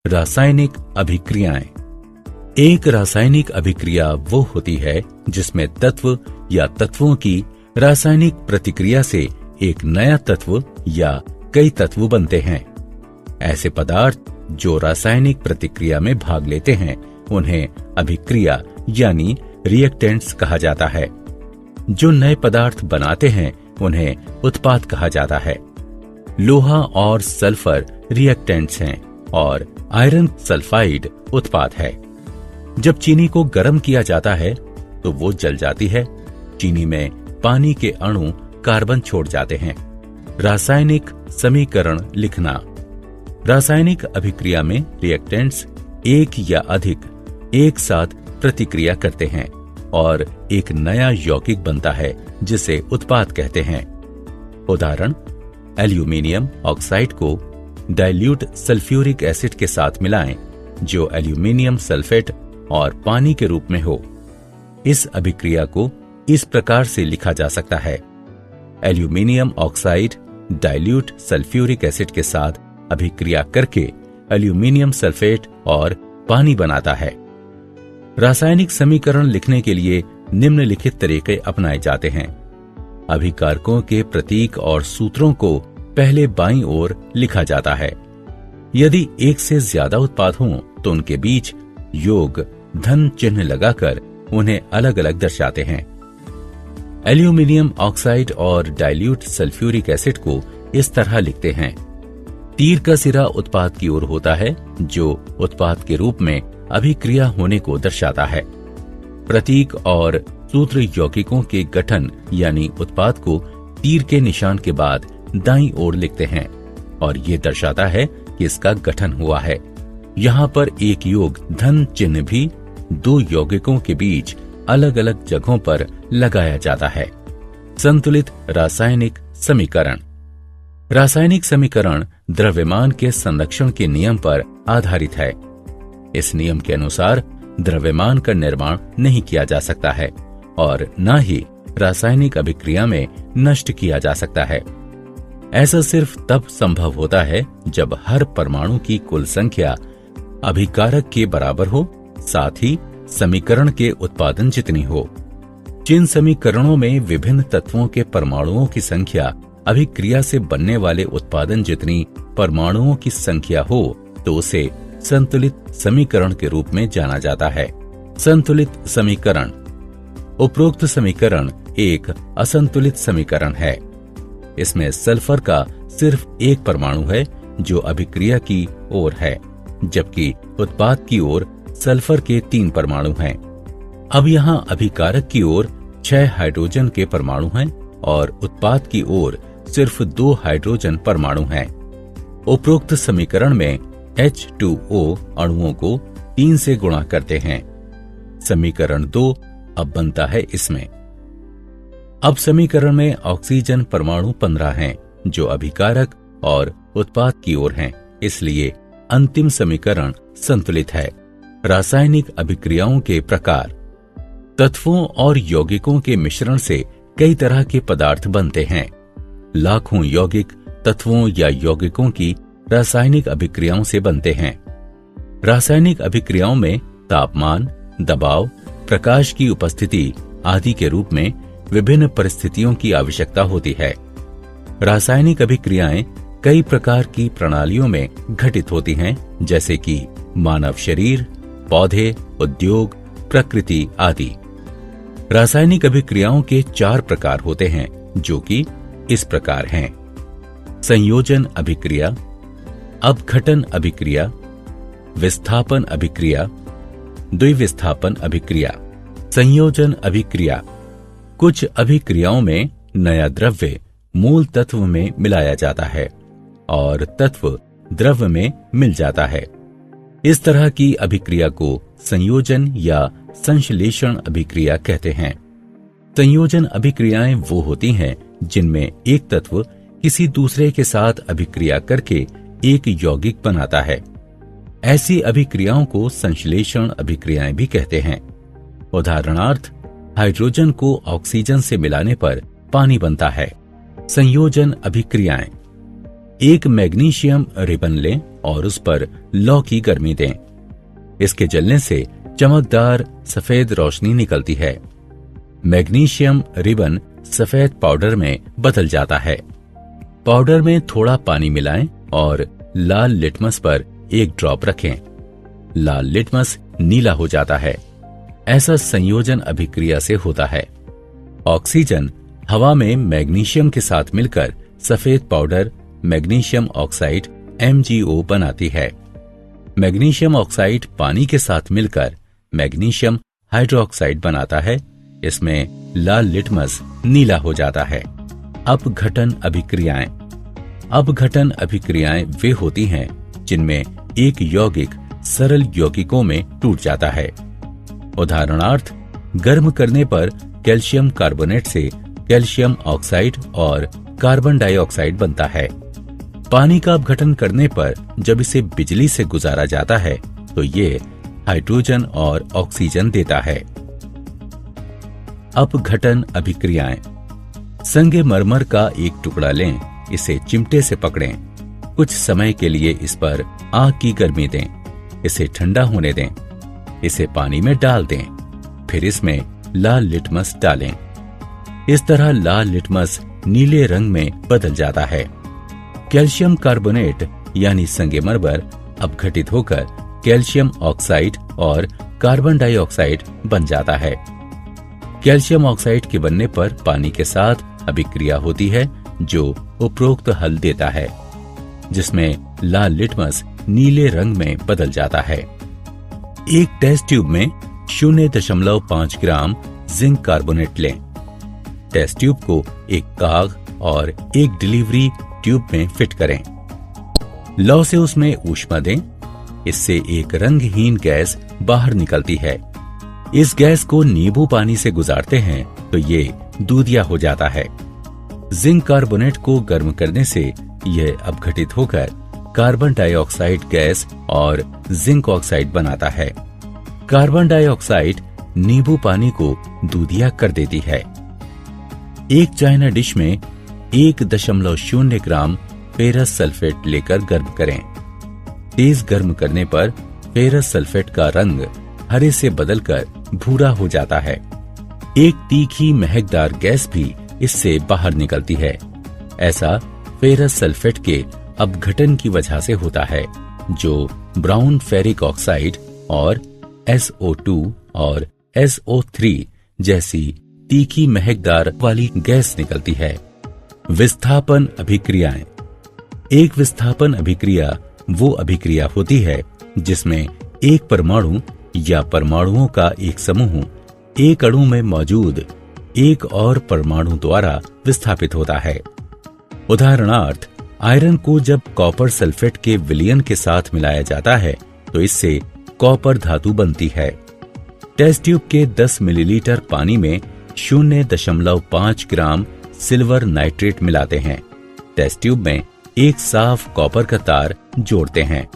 रासायनिक अभिक्रियाएं। एक रासायनिक अभिक्रिया वो होती है जिसमें तत्व या तत्वों की रासायनिक प्रतिक्रिया से एक नया तत्व या कई तत्व बनते हैं। ऐसे पदार्थ जो रासायनिक प्रतिक्रिया में भाग लेते हैं उन्हें अभिक्रिया यानी रिएक्टेंट्स कहा जाता है। जो नए पदार्थ बनाते हैं उन्हें उत्पाद कहा जाता है। लोहा और सल्फर रिएक्टेंट्स हैं और आयरन सल्फाइड उत्पाद है। जब चीनी को गर्म किया जाता है तो वो जल जाती है। चीनी में पानी के अणु कार्बन छोड़ जाते हैं। रासायनिक समीकरण लिखना। रासायनिक अभिक्रिया में रिएक्टेंट्स एक या अधिक एक साथ प्रतिक्रिया करते हैं और एक नया यौगिक बनता है जिसे उत्पाद कहते हैं। उदाहरण, एल्यूमीनियम ऑक्साइड को डाइल्यूट सल्फ्यूरिक एसिड के साथ मिलाएं जो एल्यूमीनियम सल्फेट और पानी के रूप में हो। इस अभिक्रिया को इस प्रकार से लिखा जा सकता है: aluminium oxide dilute sulphuric acid के साथ अभिक्रिया करके एल्यूमीनियम सल्फेट और पानी बनाता है। रासायनिक समीकरण लिखने के लिए निम्नलिखित तरीके अपनाए जाते हैं। अभिकारकों के प्रतीक और सूत्रों को पहले बाईं ओर लिखा जाता है। यदि एक से ज्यादा उत्पाद हों तो उनके बीच योग धन चिन्ह लगाकर उन्हें अलग अलग दर्शाते हैं। एल्यूमीनियम ऑक्साइड और डाइल्यूट सल्फ्यूरिक एसिड को इस तरह लिखते हैं। तीर का सिरा उत्पाद की ओर होता है जो उत्पाद के रूप में अभिक्रिया होने को दर्शाता है। प्रतीक और सूत्र यौगिकों के गठन यानी उत्पाद को तीर के निशान के बाद दाईं ओर लिखते हैं और ये दर्शाता है कि इसका गठन हुआ है। यहाँ पर एक योग धन चिन्ह भी दो यौगिकों के बीच अलग अलग जगहों पर लगाया जाता है। संतुलित रासायनिक समीकरण। रासायनिक समीकरण द्रव्यमान के संरक्षण के नियम पर आधारित है। इस नियम के अनुसार द्रव्यमान का निर्माण नहीं किया जा सकता है और न ही रासायनिक अभिक्रिया में नष्ट किया जा सकता है। ऐसा सिर्फ तब संभव होता है जब हर परमाणु की कुल संख्या अभिकारक के बराबर हो, साथ ही समीकरण के उत्पादन जितनी हो। जिन समीकरणों में विभिन्न तत्वों के परमाणुओं की संख्या अभिक्रिया से बनने वाले उत्पादन जितनी परमाणुओं की संख्या हो तो उसे संतुलित समीकरण के रूप में जाना जाता है। संतुलित समीकरण। उपरोक्त समीकरण एक असंतुलित समीकरण है। इसमें सल्फर का सिर्फ एक परमाणु है जो अभिक्रिया की ओर है, जबकि उत्पाद की ओर सल्फर के 3 परमाणु हैं। अब यहाँ अभिकारक की ओर 6 हाइड्रोजन के परमाणु हैं और उत्पाद की ओर सिर्फ 2 हाइड्रोजन परमाणु हैं। उपरोक्त समीकरण में H2O अणुओं को 3 से गुणा करते हैं। समीकरण 2 अब बनता है इसमें। अब समीकरण में ऑक्सीजन परमाणु 15 हैं जो अभिकारक और उत्पाद की ओर हैं, इसलिए अंतिम समीकरण संतुलित है। रासायनिक अभिक्रियाओं के प्रकार। तत्वों और यौगिकों के मिश्रण से कई तरह के पदार्थ बनते हैं। लाखों यौगिक तत्वों या यौगिकों की रासायनिक अभिक्रियाओं से बनते हैं। रासायनिक अभिक्रियाओं में तापमान, दबाव, प्रकाश की उपस्थिति आदि के रूप में विभिन्न परिस्थितियों की आवश्यकता होती है। रासायनिक अभिक्रियाएं कई प्रकार की प्रणालियों में घटित होती हैं, जैसे कि मानव शरीर, पौधे, उद्योग, प्रकृति आदि। रासायनिक अभिक्रियाओं के 4 प्रकार होते हैं जो कि इस प्रकार हैं: संयोजन अभिक्रिया, अपघटन अभिक्रिया, विस्थापन अभिक्रिया, द्विविस्थापन अभिक्रिया। संयोजन अभिक्रिया। कुछ अभिक्रियाओं में नया द्रव्य मूल तत्व में मिलाया जाता है और तत्व द्रव्य में मिल जाता है। इस तरह की अभिक्रिया को संयोजन या संश्लेषण अभिक्रिया कहते हैं। संयोजन अभिक्रियाएं वो होती हैं जिनमें एक तत्व किसी दूसरे के साथ अभिक्रिया करके एक यौगिक बनाता है। ऐसी अभिक्रियाओं को संश्लेषण अभिक्रियाएं भी कहते हैं। उदाहरणार्थ, हाइड्रोजन को ऑक्सीजन से मिलाने पर पानी बनता है। संयोजन अभिक्रियाएं। एक मैग्नीशियम रिबन लें और उस पर लौ की गर्मी दें। इसके जलने से चमकदार सफेद रोशनी निकलती है। मैग्नीशियम रिबन सफेद पाउडर में बदल जाता है। पाउडर में थोड़ा पानी मिलाएं और लाल लिटमस पर एक ड्रॉप रखें। लाल लिटमस नीला हो जाता है। ऐसा संयोजन अभिक्रिया से होता है। ऑक्सीजन हवा में मैग्नीशियम के साथ मिलकर सफेद पाउडर मैग्नीशियम ऑक्साइड MgO बनाती है। मैग्नीशियम ऑक्साइड पानी के साथ मिलकर मैग्नीशियम हाइड्रोक्साइड बनाता है। इसमें लाल लिटमस नीला हो जाता है। अपघटन अभिक्रियाएं। अपघटन अभिक्रियाएं वे होती हैं जिनमें एक यौगिक सरल यौगिकों में टूट जाता है। उदाहरणार्थ, गर्म करने पर कैल्शियम कार्बोनेट से कैल्शियम ऑक्साइड और कार्बन डाइऑक्साइड बनता है। पानी का अपघटन करने पर जब इसे बिजली से गुजारा जाता है तो ये हाइड्रोजन और ऑक्सीजन देता है। अपघटन अभिक्रियाएं। संगमरमर का एक टुकड़ा लें, इसे चिमटे से पकड़ें। कुछ समय के लिए इस पर आग की गर्मी दें। इसे ठंडा होने दें। इसे पानी में डाल दें। फिर इसमें लाल लिटमस डालें। इस तरह लाल लिटमस नीले रंग में बदल जाता है। कैल्शियम कार्बोनेट यानी संगमरमर अपघटित होकर कैल्शियम ऑक्साइड और कार्बन डाइऑक्साइड बन जाता है। कैल्शियम ऑक्साइड के बनने पर पानी के साथ अभिक्रिया होती है जो उपरोक्त हल देता है, जिसमें लाल लिटमस नीले रंग में बदल जाता है। एक टेस्ट ट्यूब में 0.5 ग्राम जिंक कार्बोनेट लें। टेस्ट ट्यूब को एक काग और एक डिलीवरी ट्यूब में फिट करें। लौ से उसमें ऊष्मा दें। इससे एक रंगहीन गैस बाहर निकलती है। इस गैस को नींबू पानी से गुजारते हैं तो ये दूधिया हो जाता है। जिंक कार्बोनेट को गर्म करने से यह अपघटित होकर कार्बन डाइऑक्साइड गैस और जिंक ऑक्साइड बनाता है। कार्बन डाइऑक्साइड नींबू पानी को दूधिया कर देती है। एक चाइना डिश में 1.0 ग्राम फेरस सल्फेट लेकर गर्म करें। तेज गर्म करने पर फेरस सल्फेट का रंग हरे से बदलकर भूरा हो जाता है। एक तीखी महकदार गैस भी इससे बाहर निकलती है। ऐसा फेरस सल्फेट के अपघटन की वजह से होता है, जो ब्राउन फेरिक ऑक्साइड और SO2 और SO3 जैसी तीखी महकदार वाली गैस निकलती है। विस्थापन अभिक्रियाएं। एक विस्थापन अभिक्रिया वो अभिक्रिया होती है जिसमें एक परमाणु या परमाणुओं का एक समूह एक अणु में मौजूद एक और परमाणु द्वारा विस्थापित होता है। उदाहरणार्थ, आयरन को जब कॉपर सल्फेट के विलयन के साथ मिलाया जाता है तो इससे कॉपर धातु बनती है। टेस्ट ट्यूब के 10 मिलीलीटर पानी में 0.5 ग्राम सिल्वर नाइट्रेट मिलाते हैं। टेस्ट ट्यूब में एक साफ कॉपर का तार जोड़ते हैं।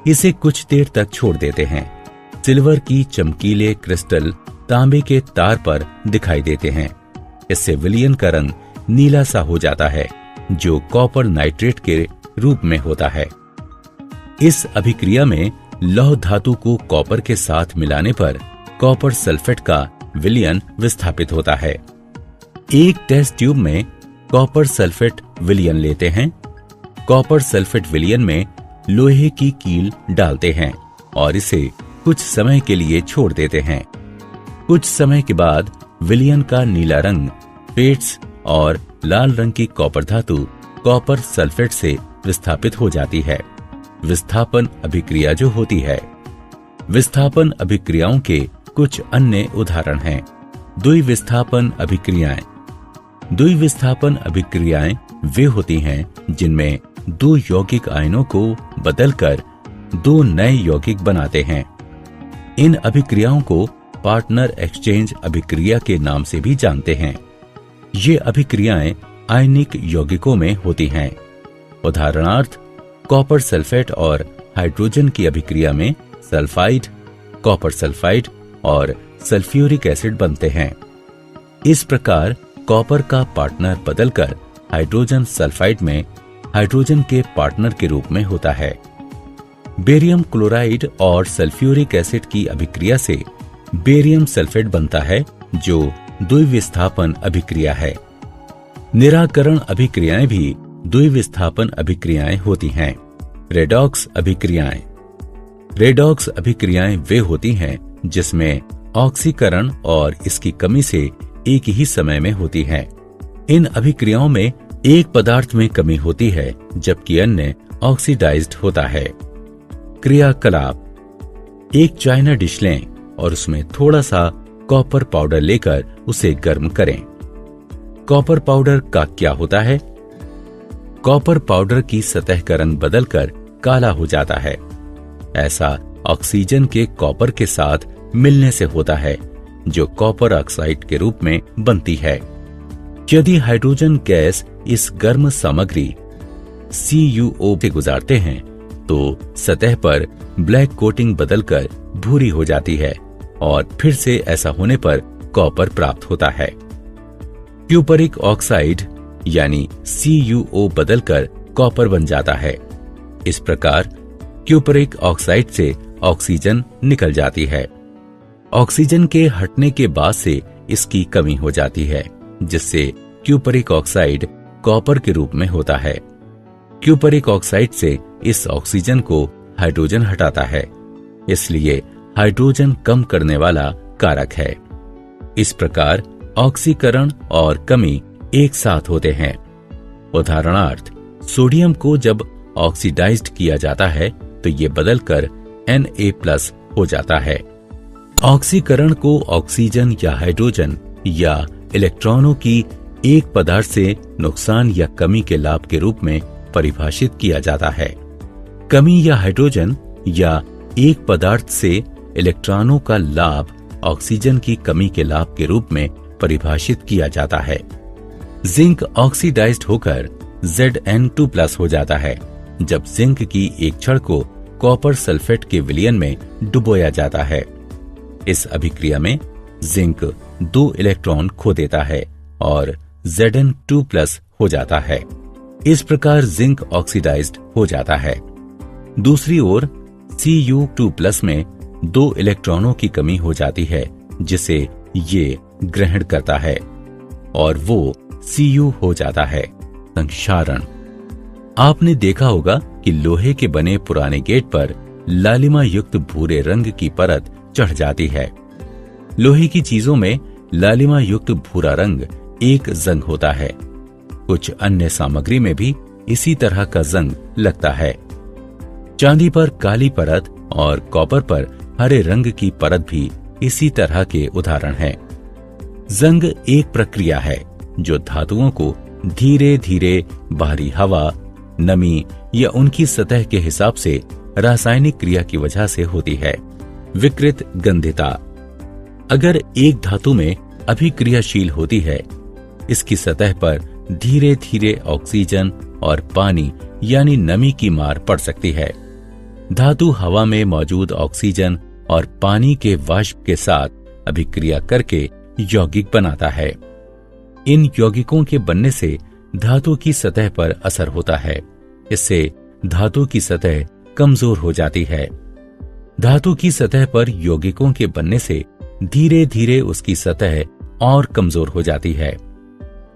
इसे कुछ देर तक छोड़ देते हैं। सिल्वर की चमकीले क्रिस्टल तांबे के तार पर दिखाई देते हैं। इससे विलयन का रंग नीला सा हो जाता है, जो कॉपर नाइट्रेट के रूप में होता है। इस अभिक्रिया में लौह धातु को कॉपर के साथ मिलाने पर कॉपर सल्फेट का विलयन विस्थापित होता है। एक टेस्ट ट्यूब में कॉपर सल्फेट विलयन लेते हैं। कॉपर सल्फेट विलयन में लोहे की कील डालते हैं और इसे कुछ समय के लिए छोड़ देते हैं। कुछ समय के बाद विलयन का नीला रंग फेट्स और लाल रंग की कॉपर धातु कॉपर सल्फेट से विस्थापित हो जाती है। विस्थापन अभिक्रिया जो होती है। विस्थापन अभिक्रियाओं के कुछ अन्य उदाहरण हैं। द्विविस्थापन अभिक्रियाएं। द्विविस्थापन अभिक्रियाएं वे होती हैं जिनमें दो यौगिक आयनों को बदलकर दो नए यौगिक बनाते हैं। इन अभिक्रियाओं को पार्टनर एक्सचेंज अभिक्रिया के नाम से भी जानते हैं। ये अभिक्रियाएं आयनिक यौगिकों में होती हैं। उदाहरणार्थ, कॉपर सल्फेट और हाइड्रोजन की अभिक्रिया में सल्फाइड, कॉपर सल्फाइड और सल्फ्यूरिक एसिड बनते हैं। इस प्रकार कॉपर का पार्टनर बदलकर हाइड्रोजन सल्फाइड में हाइड्रोजन के पार्टनर के रूप में होता है। बेरियम क्लोराइड और सल्फ्यूरिक एसिड की अभिक्रिया से बेरियम सल्फेट बनता है, जो द्विविस्थापन अभिक्रिया है। निराकरण अभिक्रियाएं भी द्विविस्थापन अभिक्रियाएं होती हैं। रेडॉक्स अभिक्रियाएं। रेडॉक्स अभिक्रियाएं वे होती हैं जिसमें ऑक्सीकरण और इसकी कमी से एक ही समय में होती हैं। इन अभिक्रियाओं में एक पदार्थ में कमी होती है जबकि अन्य ऑक्सीडाइज्ड होता है। क्रियाकलाप। एक चाइना डिश लें और उसमें थोड़ा सा कॉपर पाउडर लेकर उसे गर्म करें। कॉपर पाउडर का क्या होता है? कॉपर पाउडर की सतह का रंग बदलकर काला हो जाता है। ऐसा ऑक्सीजन के कॉपर के साथ मिलने से होता है, जो कॉपर ऑक्साइड के रूप में बनती है। यदि हाइड्रोजन गैस इस गर्म सामग्री CuO से गुजारते हैं तो सतह पर ब्लैक कोटिंग बदलकर भूरी हो जाती है और फिर से ऐसा होने पर कॉपर प्राप्त होता है। क्यूपरिक ऑक्साइड यानी CuO बदलकर कॉपर बन जाता है। इस प्रकार क्यूपरिक ऑक्साइड से ऑक्सीजन निकल जाती है। ऑक्सीजन के हटने के बाद से इसकी कमी हो जाती है, जिससे क्यूपरिक ऑक्साइड कॉपर के रूप में होता है। क्यूपरिक ऑक्साइड से इस ऑक्सीजन को हाइड्रोजन हटाता है, इसलिए हाइड्रोजन कम करने वाला कारक है। इस प्रकार ऑक्सीकरण और कमी एक साथ होते हैं। उदाहरणार्थ, सोडियम को जब ऑक्सीडाइज्ड किया जाता है तो ये बदलकर Na+ हो जाता है। ऑक्सीकरण को ऑक्सीजन या हाइड्रोजन या इलेक्ट्रॉनों की एक पदार्थ से नुकसान या कमी के लाभ के रूप में परिभाषित किया जाता है। कमी या हाइड्रोजन या एक पदार्थ से इलेक्ट्रॉनों का लाभ ऑक्सीजन की कमी के लाभ के रूप में परिभाषित किया जाता है। जिंक ऑक्सीडाइज्ड होकर Zn2+ हो जाता है जब जिंक की एक छड़ को कॉपर सल्फेट के विलयन में डुबोया जाता है। इस अभिक्रिया में जिंक 2 इलेक्ट्रॉन खो देता है और Zn2+ हो जाता है। इस प्रकार जिंक ऑक्सीडाइज्ड हो जाता है। दूसरी ओर Cu2+ में 2 इलेक्ट्रॉनों की कमी हो जाती है, जिसे ये ग्रहण करता है और वो Cu हो जाता है। संक्षारण। आपने देखा होगा कि लोहे के बने पुराने गेट पर लालिमा युक्त भूरे रंग की परत चढ़ जाती है। लोहे की चीजों में लालिमा युक्त भूरा रंग एक जंग होता है। कुछ अन्य सामग्री में भी इसी तरह का जंग लगता है। चांदी पर काली परत और कॉपर पर हरे रंग की परत भी इसी तरह के उदाहरण हैं। जंग एक प्रक्रिया है जो धातुओं को धीरे धीरे बाहरी हवा, नमी या उनकी सतह के हिसाब से रासायनिक क्रिया की वजह से होती है। विकृत गंधिता। अगर एक धातु में अभिक्रियाशील होती है, इसकी सतह पर धीरे धीरे ऑक्सीजन और पानी यानी नमी की मार पड़ सकती है। धातु हवा में मौजूद ऑक्सीजन और पानी के वाष्प के साथ अभिक्रिया करके यौगिक बनाता है। इन यौगिकों के बनने से धातु की सतह पर असर होता है। इससे धातु की सतह कमजोर हो जाती है। धातु की सतह पर यौगिकों के बनने से धीरे धीरे उसकी सतह और कमजोर हो जाती है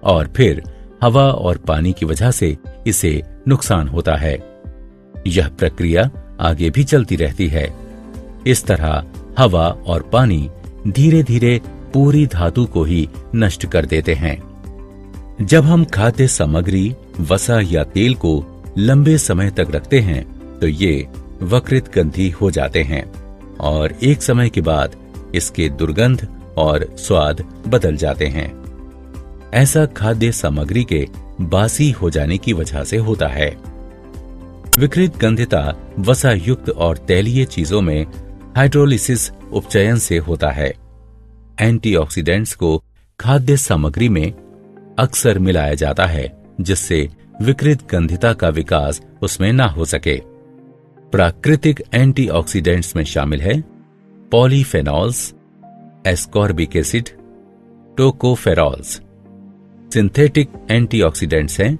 और फिर हवा और पानी की वजह से इसे नुकसान होता है। यह प्रक्रिया आगे भी चलती रहती है। इस तरह हवा और पानी धीरे धीरे पूरी धातु को ही नष्ट कर देते हैं। जब हम खाद्य सामग्री, वसा या तेल को लंबे समय तक रखते हैं तो ये वक्रित गंधी हो जाते हैं और एक समय के बाद इसके दुर्गंध और स्वाद बदल जाते हैं। ऐसा खाद्य सामग्री के बासी हो जाने की वजह से होता है। विकृत गंधिता वसा युक्त और तैलीय चीजों में हाइड्रोलिसिस उपचयन से होता है। एंटीऑक्सीडेंट्स को खाद्य सामग्री में अक्सर मिलाया जाता है, जिससे विकृत गंधिता का विकास उसमें ना हो सके। प्राकृतिक एंटीऑक्सीडेंट्स में शामिल है polyphenols, ascorbic acid, tocopherols. Synthetic antioxidants हैं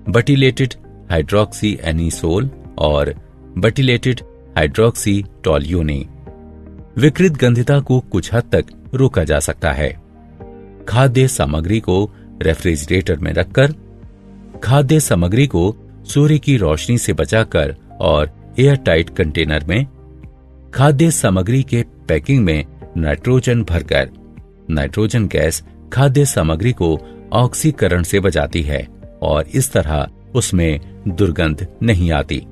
बटिलेटेड हाइड्रोक्सी एनीसोल और बटिलेटेड हाइड्रोक्सी टोल्यूनी। विकृत गंधिता को कुछ हद तक रोका जा सकता है। खाद्य सामग्री को रेफ्रिजरेटर में रखकर, खाद्य सामग्री को सूर्य की रोशनी से बचाकर और एयर टाइट कंटेनर में, खाद्य सामग्री के पैकिंग में नाइट्रोजन भरकर। नाइट्रोजन गैस खाद्य सामग्री को ऑक्सीकरण से बचाती है और इस तरह उसमें दुर्गंध नहीं आती।